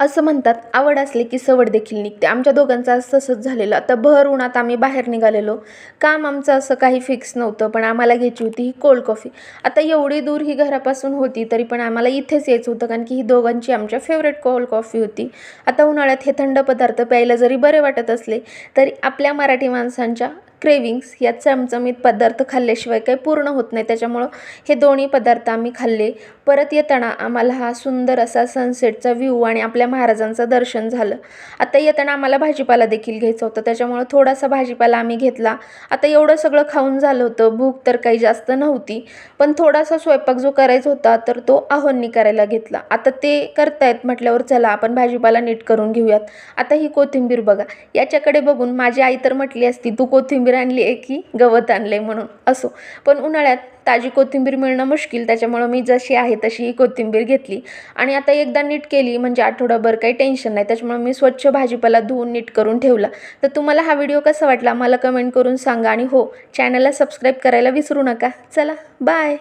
असं म्हणतात, आवड असली की सवड देखील निघते. आमच्या दोघांचं आज तसंच झालेलं. आता भर उन्हात आम्ही बाहेर निघालेलो. काम आमचं असं काही फिक्स नव्हतं, पण आम्हाला घ्यायची होती ही कोल्ड कॉफी. आता एवढी दूर ही घरापासून होती, तरी पण आम्हाला इथेच यायचं होतं, कारण की ही दोघांची आमच्या फेवरेट कोल्ड कॉफी होती. आता उन्हाळ्यात हे थंड पदार्थ प्यायला जरी बरे वाटत असले, तरी आपल्या मराठी माणसांच्या क्रेविंग्स या चमचमीत पदार्थ खाल्ल्याशिवाय काही पूर्ण होत नाही. त्याच्यामुळं हे दोन्ही पदार्थ आम्ही खाल्ले. परत येताना आम्हाला हा सुंदर असा सनसेटचा व्ह्यू आणि आपल्या महाराजांचं दर्शन झालं. आता येताना आम्हाला भाजीपाला देखील घ्यायचा होता, त्याच्यामुळं थोडासा भाजीपाला आम्ही घेतला. आता एवढं सगळं खाऊन झालं होतं, भूक तर काही जास्त नव्हती, पण थोडासा स्वयंपाक जो करायचा होता तर तो आहोंनी करायला घेतला. आता ते करतायत म्हटल्यावर चला आपण भाजीपाला नीट करून घेऊयात. आता ही कोथिंबीर बघा, याच्याकडे बघून माझी आई तर म्हटली असती तू कोथिंबीर आणली आहे की गवत आणले म्हणून. असो, पण उन्हाळ्यात ताजी कोथिंबीर मिळणं मुश्किल, त्याच्यामुळं मी जशी आहे तशी ही कोथिंबीर घेतली आणि आता एकदा नीट केली म्हणजे आठवडाभर काही टेन्शन नाही. त्याच्यामुळे मी स्वच्छ भाजीपाला धुवून नीट करून ठेवला. तर तुम्हाला हा व्हिडिओ कसा वाटला मला कमेंट करून सांगा आणि हो, चॅनलला सबस्क्राईब करायला विसरू नका. चला बाय.